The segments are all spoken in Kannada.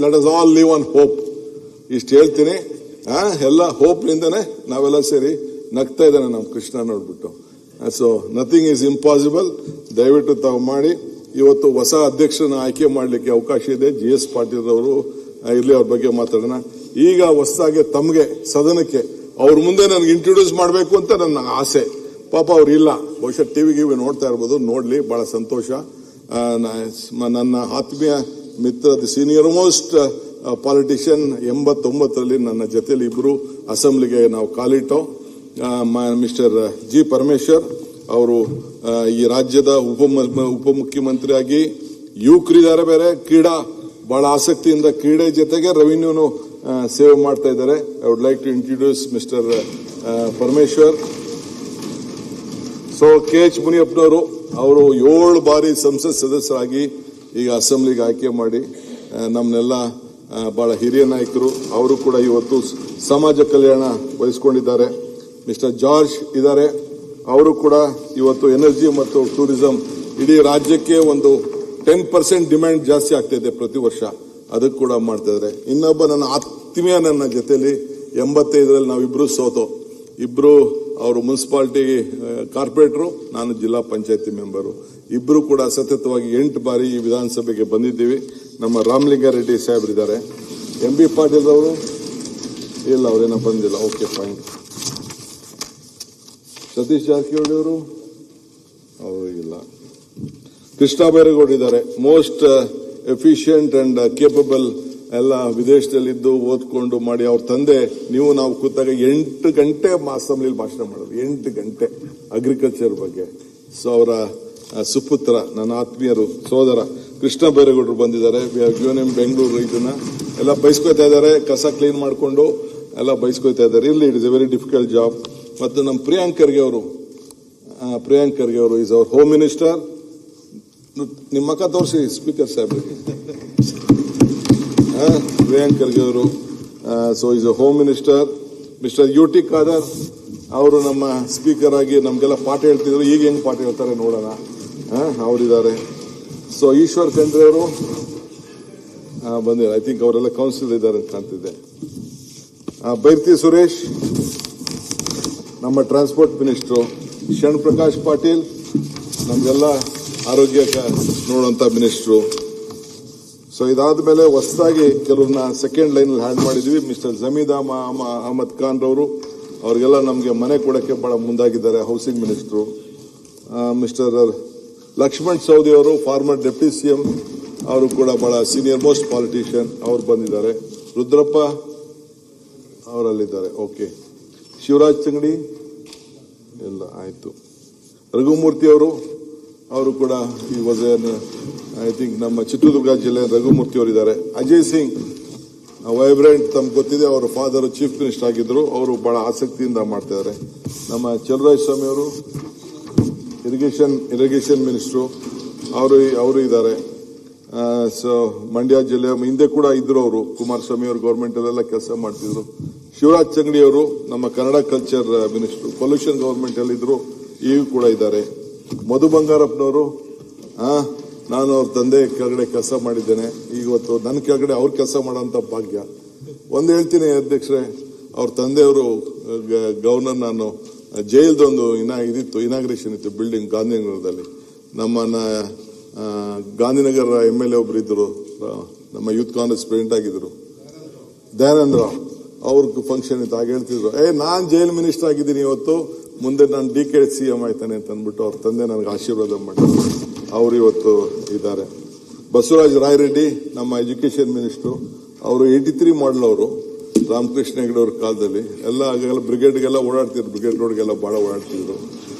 Let us all live on hope. ಇಷ್ಟು ಹೇಳ್ತೀನಿ. ಎಲ್ಲ ಹೋಪ್ ನಿಂದನೆ ನಾವೆಲ್ಲ ಸೇರಿ ನಗ್ತಾ ಇದ್ದಾನೆ ನಮ್ಮ ಕೃಷ್ಣ ನೋಡ್ಬಿಟ್ಟು. So nothing is impossible. ದಯವಿಟ್ಟು ತಾವು ಮಾಡಿ. ಇವತ್ತು ಹೊಸ ಅಧ್ಯಕ್ಷರನ್ನ ಆಯ್ಕೆ ಮಾಡಲಿಕ್ಕೆ ಅವಕಾಶ ಇದೆ. GS ಪಾಟೀಲ್ ಅವರು ಇರ್ಲಿ, ಅವ್ರ ಬಗ್ಗೆ ಮಾತಾಡೋಣ. ಈಗ ಹೊಸದಾಗಿ ತಮಗೆ ಸದನಕ್ಕೆ ಅವ್ರ ಮುಂದೆ ನನಗೆ ಇಂಟ್ರೊಡ್ಯೂಸ್ ಮಾಡಬೇಕು ಅಂತ ನನ್ನ ಆಸೆ. ಪಾಪ ಅವ್ರು ಇಲ್ಲ, ಬಹುಶಃ ಟಿವಿ ನೋಡ್ತಾ ಇರ್ಬೋದು. ನೋಡ್ಲಿ, ಬಹಳ ಸಂತೋಷ. ನನ್ನ ಆತ್ಮೀಯ ಮಿತ್ರ, ದಿ ಸೀನಿಯರ್ ಮೋಸ್ಟ್ ಪಾಲಿಟಿಷಿಯನ್, 89ರಲ್ಲಿ ನನ್ನ ಜೊತೆಲಿ ಇಬ್ರು ಅಸೆಂಬ್ಲಿಗೆ ನಾವು ಕಾಲಿಟ್ಟೋ. Mister G. ಪರಮೇಶ್ವರ್ ಅವರು ಈ ರಾಜ್ಯದ ಉಪಮುಖ್ಯಮಂತ್ರಿಯಾಗಿ ಯುವಕರಿದ್ದಾರೆ. ಬೇರೆ ಕ್ರೀಡಾ ಬಹಳ ಆಸಕ್ತಿಯಿಂದ ಕ್ರೀಡೆ ಜೊತೆಗೆ ರೆವಿನ್ಯೂನು ಸೇವೆ ಮಾಡ್ತಾ ಇದ್ದಾರೆ. I would like to introduce mister Parameshwar. So KH ಮುನಿಯಪ್ಪನವರು, ಅವರು 7 ಬಾರಿ ಸಂಸತ್ ಸದಸ್ಯರಾಗಿ ಈಗ ಅಸೆಂಬ್ಲಿಗೆ ಆಯ್ಕೆ ಮಾಡಿ ನಮ್ಮನ್ನೆಲ್ಲ ಬಹಳ ಹಿರಿಯ ನಾಯಕರು. ಅವರು ಕೂಡ ಇವತ್ತು ಸಮಾಜ ಕಲ್ಯಾಣ ವಹಿಸಿಕೊಂಡಿದ್ದಾರೆ. ಮಿಸ್ಟರ್ ಜಾರ್ಜ್ ಇದ್ದಾರೆ, ಅವರು ಕೂಡ ಇವತ್ತು ಎನರ್ಜಿ ಮತ್ತು ಟೂರಿಸಂ, ಇಡೀ ರಾಜ್ಯಕ್ಕೆ ಒಂದು 10% ಡಿಮ್ಯಾಂಡ್ ಜಾಸ್ತಿ ಆಗ್ತಾ ಇದೆ ಪ್ರತಿ ವರ್ಷ, ಅದಕ್ಕೆ ಕೂಡ ಮಾಡ್ತಾ ಇದ್ದಾರೆ. ಇನ್ನೊಬ್ಬ ನನ್ನ ಆತ್ಮೀಯ, ನನ್ನ ಜೊತೆಲಿ 85ರಲ್ಲಿ ನಾವಿಬ್ರು ಸೋತೋ. ಇಬ್ರು ಅವರು ಮುನ್ಸಿಪಾಲಿಟಿ ಕಾರ್ಪೊರೇಟರು, ನಾನು ಜಿಲ್ಲಾ ಪಂಚಾಯತಿ ಮೆಂಬರು. ಇಬ್ರು ಕೂಡ ಸತತವಾಗಿ 8 ಬಾರಿ ಈ ವಿಧಾನಸಭೆಗೆ ಬಂದಿದ್ದೀವಿ. ನಮ್ಮ ರಾಮಲಿಂಗಾರೆಡ್ಡಿ ಸಾಹೇಬ್ರಿದ್ದಾರೆ. MB ಪಾಟೀಲ್ ಅವರು ಇಲ್ಲ, ಅವರೇನೋ ಬಂದಿಲ್ಲ. Okay, fine. ಸತೀಶ್ ಜಾರಕಿಹೊಳಿ ಅವರು ಇಲ್ಲ. ಕೃಷ್ಣ ಬೈರೇಗೌಡರಿದ್ದಾರೆ. Most efficient and capable. ಎಲ್ಲ ವಿದೇಶದಲ್ಲಿದ್ದು ಓದ್ಕೊಂಡು ಮಾಡಿ. ಅವ್ರ ತಂದೆ, ನಾವು ಕೂತಾಗ 8 ಗಂಟೆ ಅಸೆಂಬ್ಲಿಲಿ ಭಾಷಣ ಮಾಡೋದು. 8 ಗಂಟೆ ಅಗ್ರಿಕಲ್ಚರ್ ಬಗ್ಗೆ. ಸೊ ಅವರ ಸುಪುತ್ರ, ನನ್ನ ಆತ್ಮೀಯರು, ಸೋದರ ಕೃಷ್ಣ ಬೈರೇಗೌಡರು ಬಂದಿದ್ದಾರೆ. UNM ಬೆಂಗಳೂರು ಇದನ್ನ ಎಲ್ಲ ಬಯಸ್ಕೊತಾ ಇದ್ದಾರೆ. ಕಸ ಕ್ಲೀನ್ ಮಾಡಿಕೊಂಡು ಎಲ್ಲ ಬಯಸ್ಕೊತಾ ಇದ್ದಾರೆ. ಇಲ್ಲಿ it is A very difficult job. ಮತ್ತು ನಮ್ಮ ಪ್ರಿಯಾಂಕ್ ಖರ್ಗೆ ಅವರು ಈಸ್ ಅವರ್ ಹೋಮ್ ಮಿನಿಸ್ಟರ್. ನಿಮ್ಮ ಮಕ್ಕ ತೋರಿಸಿ ಸ್ಪೀಕರ್ ಸಾಹೇಬ್ರಿಗೆ. ಪ್ರಿಯಾಂಕ್ ಖರ್ಗೆ ಅವರು so is a home minister. Mister UT Khader ಅವರು ನಮ್ಮ ಸ್ಪೀಕರ್ ಆಗಿ ನಮ್ಗೆಲ್ಲ ಪಾಠ ಹೇಳ್ತಿದ್ರು. ಈಗ ಹೆಂಗ್ ಪಾಠ ಹೇಳ್ತಾರೆ ನೋಡೋಣ. ಅವರಿದ್ದಾರೆ. ಸೊ ಈಶ್ವರ್ ಖಂಡ್ರೆ ಅವರು ಬಂದಿದ್ದಾರೆ. ಐ ಥಿಂಕ್ ಅವರೆಲ್ಲ ಕೌನ್ಸಿಲ್ ಇದ್ದಾರೆ ಅಂತ ಕಾಣ್ತಿದೆ. ಬೈರ್ತಿ ಸುರೇಶ್ ನಮ್ಮ ಟ್ರಾನ್ಸ್ಪೋರ್ಟ್ ಮಿನಿಸ್ಟ್ರು. ಶರಣ್ ಪ್ರಕಾಶ್ ಪಾಟೀಲ್ ನಮ್ಗೆಲ್ಲ ಆರೋಗ್ಯ ನೋಡುವಂತ ಮಿನಿಸ್ಟ್ರು. ಸೊ ಇದಾದ ಮೇಲೆ ಹೊಸದಾಗಿ ಕೆಲವ್ರನ್ನ ಸೆಕೆಂಡ್ ಲೈನ್ ಹ್ಯಾಡ್ ಮಾಡಿದ್ವಿ. ಮಿಸ್ಟರ್ ಜಮೀದ್ ಅಹಮದ್ ಖಾನ್ ರವರು, ಅವ್ರಿಗೆಲ್ಲ ನಮಗೆ ಮನೆ ಕೊಡಕ್ಕೆ ಬಹಳ ಮುಂದಾಗಿದ್ದಾರೆ. Housing minister. Mister Laxman Savadi ಅವರು, ಫಾರ್ಮರ್ ಡೆಪ್ಟಿ CM, ಅವರು ಕೂಡ ಬಹಳ ಸೀನಿಯರ್ ಮೋಸ್ಟ್ ಪಾಲಿಟಿಷಿಯನ್, ಅವರು ಬಂದಿದ್ದಾರೆ. ರುದ್ರಪ್ಪ ಅವರಲ್ಲಿದ್ದಾರೆ. ಓಕೆ. ಶಿವರಾಜ್ ತಂಗಡಿ ಎಲ್ಲ ಆಯ್ತು. ರಘುಮೂರ್ತಿ ಅವರು ಕೂಡ ಈ ವಾಸ್ ಐ ಥಿಂಕ್ ನಮ್ಮ ಚಿತ್ರದುರ್ಗ ಜಿಲ್ಲೆ ರಘುಮೂರ್ತಿ ಅವರಿದ್ದಾರೆ. ಅಜಯ್ ಸಿಂಗ್ ವೈಬ್ರೆಂಟ್, ತಮ್ಗೆ ಗೊತ್ತಿದೆ, ಅವರ ಫಾದರ್ ಚೀಫ್ ಮಿನಿಸ್ಟರ್ ಆಗಿದ್ರು. ಅವರು ಬಹಳ ಆಸಕ್ತಿಯಿಂದ ಮಾಡ್ತಾ ಇದ್ದಾರೆ. ನಮ್ಮ ಚಲುರಾಯ ಸ್ವಾಮಿ ಅವರು ಇರಿಗೇಷನ್ ಮಿನಿಸ್ಟ್ರು, ಅವರು ಇದ್ದಾರೆ. ಸೊ ಮಂಡ್ಯ ಜಿಲ್ಲೆ ಹಿಂದೆ ಕೂಡ ಇದ್ರು ಅವರು. ಕುಮಾರಸ್ವಾಮಿ ಅವರು ಗೌರ್ಮೆಂಟ್ ಅಲ್ಲೆಲ್ಲ ಕೆಲಸ ಮಾಡ್ತಿದ್ರು. ಶಿವರಾಜ್ ತಂಗಡಿ ಅವರು ನಮ್ಮ Kannada culture minister. Pollution government ಅಲ್ಲಿ ಇದ್ರು, ಈಗ ಕೂಡ ಇದ್ದಾರೆ. ಮಧು ಬಂಗಾರಪ್ಪನವರು, ನಾನು ಅವ್ರ ತಂದೆ ಕೆಳಗಡೆ ಕೆಲಸ ಮಾಡಿದ್ದೇನೆ. ಇವತ್ತು ನನ್ನ ಕೆಳಗಡೆ ಅವ್ರ ಕೆಲಸ ಮಾಡೋಂಥ ಭಾಗ್ಯ. ಒಂದು ಹೇಳ್ತೀನಿ ಅಧ್ಯಕ್ಷರೇ, ಅವ್ರ ತಂದೆಯವರು ಗವರ್ನರ್, ನಾನು ಜೈಲ್ದೊಂದು ಇನಾಗ್ರೇಷನ್ ಇತ್ತು ಬಿಲ್ಡಿಂಗ್ ಗಾಂಧಿನಗರದಲ್ಲಿ. ನಮ್ಮನ್ನ ಗಾಂಧಿನಗರ MLA ಒಬ್ರು ಇದ್ರು, ನಮ್ಮ ಯೂತ್ ಕಾಂಗ್ರೆಸ್ ಪ್ರೆಸಿಡೆಂಟ್ ಆಗಿದ್ರು, ದಯಾನಂದ ರಾವ್. ಅವ್ರಿಗೆ ಫಂಕ್ಷನ್ ಇತ್ತು. ಆಗ ಹೇಳ್ತಿದ್ರು, ನಾನ್ ಜೈಲ್ ಮಿನಿಸ್ಟರ್ ಆಗಿದ್ದೀನಿ ಇವತ್ತು, ಮುಂದೆ ನಾನು DK CM ಆಯ್ತಾನೆ ಅಂತ ಅಂದ್ಬಿಟ್ಟು ಅವ್ರ ತಂದೆ ನನಗೆ ಆಶೀರ್ವಾದ ಮಾಡಿದ್ರು. ಅವರು ಇವತ್ತು ಇದ್ದಾರೆ. ಬಸವರಾಜ ರಾಯರೆಡ್ಡಿ ನಮ್ಮ ಎಜುಕೇಶನ್ ಮಿನಿಸ್ಟರ್. ಅವರು 83 ಮಾಡಲ್. ಅವರು ರಾಮಕೃಷ್ಣ ಹೆಗಡೆ ಅವ್ರ ಕಾಲದಲ್ಲಿ ಎಲ್ಲ ಬ್ರಿಗೇಡ್ಗೆಲ್ಲ ಓಡಾಡ್ತಿದ್ರು. ಬ್ರಿಗೇಡ್ ರೋಡ್ಗೆಲ್ಲ ಬಹಳ ಓಡಾಡ್ತಿದ್ರು.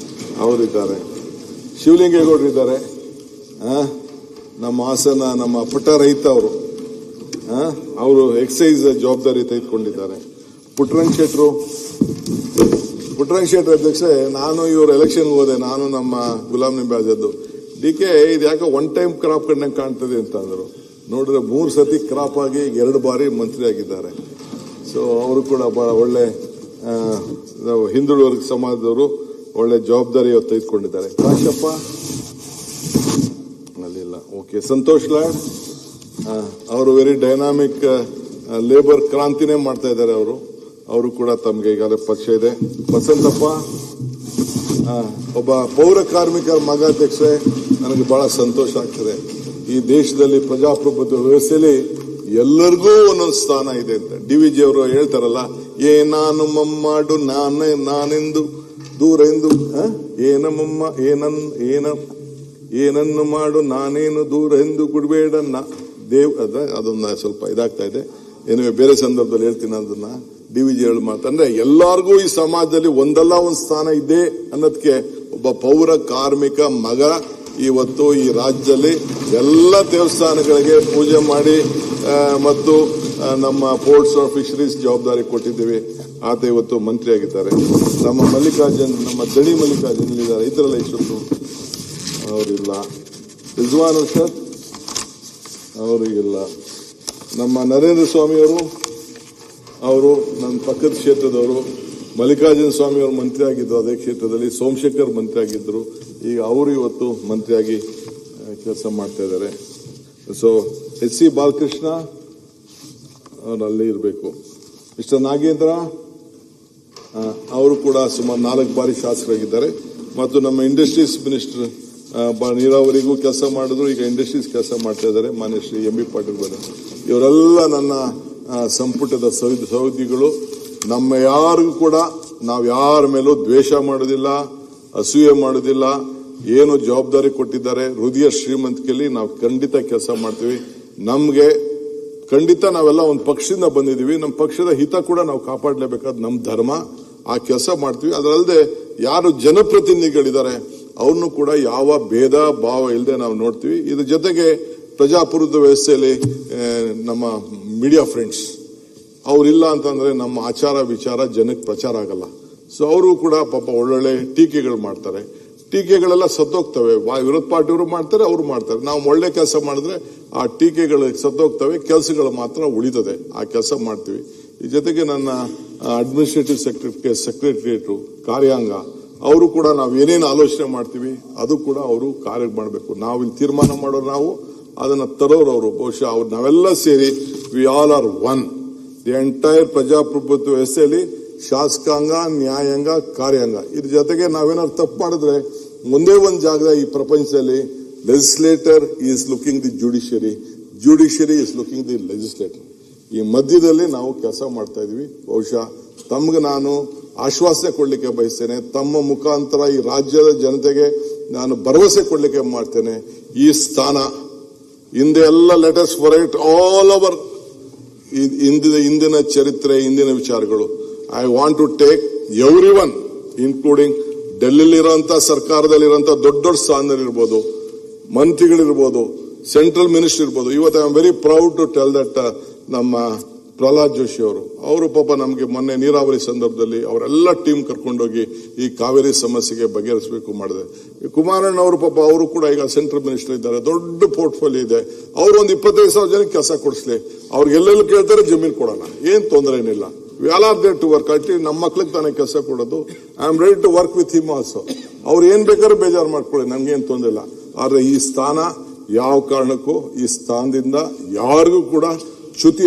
ಅವರಿದ್ದಾರೆ. ಶಿವಲಿಂಗೇಗೌಡರು ಇದ್ದಾರೆ. ನಮ್ಮ ಹಾಸನ ನಮ್ಮ ಪುಟ್ಟ ರೈತ ಅವರು ಎಕ್ಸೈಸ್ ಜವಾಬ್ದಾರಿ ತೆಗೆದುಕೊಂಡಿದ್ದಾರೆ. ಪುಟ್ಟರಂಗ್ ಶೆಟ್ರು ಅಧ್ಯಕ್ಷ, ನಾನು ಇವರು ಎಲೆಕ್ಷನ್ ಹೋದೆ, ನಾನು ನಮ್ಮ ಗುಲಾಂ ನಬಿ ಆಜಾದ್. DK ಇದು ಯಾಕೆ ಒನ್ ಟೈಮ್ ಕ್ರಾಪ್ ಕಂಡಂಗೆ ಕಾಣ್ತದೆ ಅಂತ ಅಂದರು. ನೋಡಿದ್ರೆ 3 ಸತಿ ಕ್ರಾಪ್ ಆಗಿ 2 ಬಾರಿ ಮಂತ್ರಿ ಆಗಿದ್ದಾರೆ. ಸೊ ಅವರು ಕೂಡ ಬಹಳ ಒಳ್ಳೆ ಹಿಂದುಳಿದ ವರ್ಗ ಸಮಾಜದವರು, ಒಳ್ಳೆ ಜವಾಬ್ದಾರಿ ತೆಗೆದುಕೊಂಡಿದ್ದಾರೆ. ಕಾಶಪ್ಪ ಅಲ್ಲಿಲ್ಲ. ಓಕೆ. ಸಂತೋಷ್ ಲಾಡ್ ಅವರು ವೆರಿ ಡೈನಾಮಿಕ್ ಲೇಬರ್ ಕ್ರಾಂತಿನೇ ಮಾಡ್ತಾ ಇದ್ದಾರೆ. ಅವರು ಕೂಡ ತಮಗೆ ಈಗಾಗಲೇ ಪಕ್ಷ ಇದೆ. ವಸಂತಪ್ಪ ಒಬ್ಬ ಪೌರ ಕಾರ್ಮಿಕರ ಮಗ ಅಧ್ಯಕ್ಷರೇ, ನನಗೆ ಬಹಳ ಸಂತೋಷ ಆಗ್ತದೆ. ಈ ದೇಶದಲ್ಲಿ ಪ್ರಜಾಪ್ರಭುತ್ವ ವ್ಯವಸ್ಥೆಯಲ್ಲಿ ಎಲ್ಲರಿಗೂ ಒಂದೊಂದು ಸ್ಥಾನ ಇದೆ ಅಂತ DVG ಅವರು ಹೇಳ್ತಾರಲ್ಲ, ನಾನು ಮಮ್ಮಾಡು ನಾನೆಂದು ದೂರ ಎಂದು ಏನನ್ನು ಮಾಡು ನಾನೇನು ದೂರ ಎಂದು ಗುಡ್ಬೇಡ ಅದನ್ನ ಸ್ವಲ್ಪ ಇದಾಗ್ತಾ ಇದೆ. ಏನೇ ಬೇರೆ ಸಂದರ್ಭದಲ್ಲಿ ಹೇಳ್ತೀನಿ ಅದನ್ನ. DVG ಹೇಳಿ ಮಾತಂದ್ರೆ ಎಲ್ಲರಿಗೂ ಈ ಸಮಾಜದಲ್ಲಿ ಒಂದಲ್ಲ ಒಂದು ಸ್ಥಾನ ಇದೆ ಅನ್ನೋದಕ್ಕೆ ಒಬ್ಬ ಪೌರ ಕಾರ್ಮಿಕ ಮಗ ಇವತ್ತು ಈ ರಾಜ್ಯದಲ್ಲಿ ಎಲ್ಲ ದೇವಸ್ಥಾನಗಳಿಗೆ ಪೂಜೆ ಮಾಡಿ ಮತ್ತು ನಮ್ಮ ಪೋರ್ಟ್ಸ್ ಆಫ್ ಫಿಶರೀಸ್ ಜವಾಬ್ದಾರಿ ಕೊಟ್ಟಿದ್ದೀವಿ. ಆತ ಇವತ್ತು ಮಂತ್ರಿ ಆಗಿದ್ದಾರೆ. ನಮ್ಮ ಮಲ್ಲಿಕಾರ್ಜುನ್, ನಮ್ಮ ದಣಿ ಮಲ್ಲಿಕಾರ್ಜುನ್ ಇಲ್ಲಿದ್ದಾರೆ. ಇತರಲ್ಲ ಇಷ್ಟೊತ್ತು ಅವರಿಲ್ಲ. ರಿಜ್ವಾನ್ ಅರ್ಷದ್ ಅವರು ಇಲ್ಲ. ನಮ್ಮ ನರೇಂದ್ರ ಸ್ವಾಮಿಯವರು, ಅವರು ನನ್ನ ಪಕ್ಕದ ಕ್ಷೇತ್ರದವರು. ಮಲ್ಲಿಕಾರ್ಜುನ ಸ್ವಾಮಿ ಅವರು ಮಂತ್ರಿ ಆಗಿದ್ರು ಅದೇ ಕ್ಷೇತ್ರದಲ್ಲಿ. ಸೋಮಶೇಖರ್ ಮಂತ್ರಿ ಆಗಿದ್ರು. ಈಗ ಅವರು ಇವತ್ತು ಮಂತ್ರಿಯಾಗಿ ಕೆಲಸ ಮಾಡ್ತಾ ಇದ್ದಾರೆ. ಸೊ HC ಬಾಲಕೃಷ್ಣ ಅವರು ಅಲ್ಲೇ ಇರಬೇಕು. ಮಿಸ್ಟರ್ ನಾಗೇಂದ್ರ ಅವರು ಕೂಡ ಸುಮಾರು 4 ಬಾರಿ ಶಾಸಕರಾಗಿದ್ದಾರೆ. ಮತ್ತು ನಮ್ಮ ಇಂಡಸ್ಟ್ರೀಸ್ ಮಿನಿಸ್ಟರ್ ನೀರಾವರಿಗೂ ಕೆಲಸ ಮಾಡಿದ್ರು, ಈಗ ಇಂಡಸ್ಟ್ರೀಸ್ ಕೆಲಸ ಮಾಡ್ತಾ ಇದ್ದಾರೆ. ಮಾನ್ಯ ಶ್ರೀ MB ಪಾಟೀಲ್ ಬಂದ. ಇವರೆಲ್ಲ ನನ್ನ ಸಂಪುಟದ ಸಹೋದ್ಯೋಗಿಗಳು. ನಮ್ಮ ಯಾರಿಗೂ ಕೂಡ ನಾವು ಯಾರ ಮೇಲೂ ದ್ವೇಷ ಮಾಡೋದಿಲ್ಲ, ಅಸೂಯೆ ಮಾಡೋದಿಲ್ಲ. ಏನು ಜವಾಬ್ದಾರಿ ಕೊಟ್ಟಿದ್ದಾರೆ ಹೃದಯ ಶ್ರೀಮಂತಿಕೆಯಲ್ಲಿ ನಾವು ಖಂಡಿತ ಕೆಲಸ ಮಾಡ್ತೀವಿ. ನಮ್ಗೆ ಖಂಡಿತ ನಾವೆಲ್ಲ ಒಂದು ಪಕ್ಷದಿಂದ ಬಂದಿದ್ದೀವಿ. ನಮ್ಮ ಪಕ್ಷದ ಹಿತ ಕೂಡ ನಾವು ಕಾಪಾಡಲೇಬೇಕಾದ ನಮ್ಮ ಧರ್ಮ. ಆ ಕೆಲಸ ಮಾಡ್ತೀವಿ. ಅದರಲ್ಲದೆ ಯಾರು ಜನಪ್ರತಿನಿಧಿಗಳಿದ್ದಾರೆ ಅವ್ರನ್ನು ಕೂಡ ಯಾವ ಭೇದ ಭಾವ ಇಲ್ಲದೆ ನಾವು ನೋಡ್ತೀವಿ. ಇದ್ರ ಜೊತೆಗೆ ಪ್ರಜಾಪ್ರಭುತ್ವ ವ್ಯವಸ್ಥೆಯಲ್ಲಿ ನಮ್ಮ ಮೀಡಿಯಾ ಫ್ರೆಂಡ್ಸ್ ಅವರಿಲ್ಲ ಅಂತಂದ್ರೆ ನಮ್ಮ ಆಚಾರ ವಿಚಾರ ಜನಕ್ಕೆ ಪ್ರಚಾರ ಆಗಲ್ಲ. ಸೊ ಅವರು ಕೂಡ ಪಾಪ ಒಳ್ಳೊಳ್ಳೆ ಟೀಕೆಗಳು ಮಾಡ್ತಾರೆ. ಟೀಕೆಗಳೆಲ್ಲ ಸತ್ತೋಗ್ತವೆ. ವಿರೋಧ ಪಾರ್ಟಿಯವರು ಮಾಡ್ತಾರೆ, ಅವರು ಮಾಡ್ತಾರೆ. ನಾವು ಒಳ್ಳೆ ಕೆಲಸ ಮಾಡಿದ್ರೆ ಆ ಟೀಕೆಗಳು ಸತ್ತೋಗ್ತವೆ, ಕೆಲಸಗಳು ಮಾತ್ರ ಉಳಿತದೆ. ಆ ಕೆಲಸ ಮಾಡ್ತೀವಿ. ಈ ಜೊತೆಗೆ ನನ್ನ ಅಡ್ಮಿನಿಸ್ಟ್ರೇಟಿವ್ ಸೆಕ್ರೆಟರಿಯೇಟ್ ಕಾರ್ಯಾಂಗ ಅವರು ಕೂಡ ನಾವು ಏನೇನು ಆಲೋಚನೆ ಮಾಡ್ತೀವಿ ಅದು ಕೂಡ ಅವರು ಕಾರ್ಯ ಮಾಡಬೇಕು. ನಾವು ಇಲ್ಲಿ ತೀರ್ಮಾನ ಮಾಡೋರು, ನಾವು ಅದನ್ನ ತರೋರು ಅವರು. ಬಹುಶಃ ಅವ್ರು ನಾವೆಲ್ಲ ಸೇರಿ V all R one. The entire ಪ್ರಜಾಪ್ರಭುತ್ವ ವ್ಯವಸ್ಥೆಯಲ್ಲಿ ಶಾಸಕಾಂಗ, ನ್ಯಾಯಾಂಗ, ಕಾರ್ಯಾಂಗ ಇದ್ರ ಜೊತೆಗೆ ನಾವೇನಾದ್ರು ತಪ್ಪು ಮಾಡಿದ್ರೆ ಒಂದೇ ಒಂದು ಜಾಗದ ಈ ಪ್ರಪಂಚದಲ್ಲಿ legislator is looking the judiciary is looking the legislator. ಈ ಮಧ್ಯದಲ್ಲಿ ನಾವು ಕೆಲಸ ಮಾಡ್ತಾ ಇದೀವಿ. ಬಹುಶಃ ತಮ್ಗೆ ನಾನು ಆಶ್ವಾಸನೆ ಕೊಡ್ಲಿಕ್ಕೆ ಬಯಸ್ತೇನೆ. ತಮ್ಮ ಮುಖಾಂತರ ಈ ರಾಜ್ಯದ ಜನತೆಗೆ ನಾನು ಭರವಸೆ ಕೊಡ್ಲಿಕ್ಕೆ ಮಾಡ್ತೇನೆ. ಈ ಸ್ಥಾನ ಹಿಂದೆ ಎಲ್ಲ letters for it all over ಇಂದಿನ ಚರಿತ್ರೆ, ಇಂದಿನ ವಿಚಾರಗಳು. I want to take every one including ಡೆಲ್ಲಿಲಿರುವಂತ ಸರ್ಕಾರದಲ್ಲಿರುವಂತ ದೊಡ್ಡ ಸ್ಥಾನದಲ್ಲಿರ್ಬೋದು, ಮಂತ್ರಿಗಳಿರ್ಬೋದು, ಸೆಂಟ್ರಲ್ ಮಿನಿಸ್ಟರ್ ಇರ್ಬೋದು. ಇವತ್ತು I am very proud to tell that ನಮ್ಮ ಪ್ರಹ್ಲಾದ್ ಜೋಶಿ ಅವರು ಪಾಪ ನಮಗೆ ಮೊನ್ನೆ ನೀರಾವರಿ ಸಂದರ್ಭದಲ್ಲಿ ಅವರೆಲ್ಲ ಟೀಮ್ ಕರ್ಕೊಂಡೋಗಿ ಈ ಕಾವೇರಿ ಸಮಸ್ಯೆಗೆ ಬಗೆಹರಿಸಬೇಕು ಮಾಡಿದೆ. ಕುಮಾರಣ್ಣ ಅವರು ಪಾಪ ಅವರು ಕೂಡ ಈಗ ಸೆಂಟ್ರಲ್ ಮಿನಿಸ್ಟರ್ ಇದ್ದಾರೆ, ದೊಡ್ಡ ಪೋರ್ಟ್ಫೋಲಿಯೋ ಇದೆ. ಅವರು ಒಂದು 25,000 ಜನಕ್ಕೆ ಕೆಲಸ ಕೊಡಿಸ್ಲಿ. ಅವ್ರಿಗೆ ಎಲ್ಲೆಲ್ಲಿ ಕೇಳ್ತಾರೆ ಜಮೀನು ಕೊಡೋಣ, ಏನ್ ತೊಂದರೆ ಏನಿಲ್ಲ. We all are there to work. ಅಟ್ಲಿ ನಮ್ಮ ಮಕ್ಳಿಗೆ ತಾನೇ ಕೆಲಸ ಕೊಡೋದು. I am ready to work with him also. ಅವ್ರು ಏನ್ ಬೇಕಾದ್ರೂ ಬೇಜಾರು ಮಾಡ್ಕೊಳ್ಳಿ, ನಮ್ಗೇನ್ ತೊಂದರೆ ಇಲ್ಲ. ಆದ್ರೆ ಈ ಸ್ಥಾನ ಯಾವ ಕಾರಣಕ್ಕೂ ಈ ಸ್ಥಾನದಿಂದ ಯಾರಿಗೂ ಕೂಡ ಚ್ಯುತಿ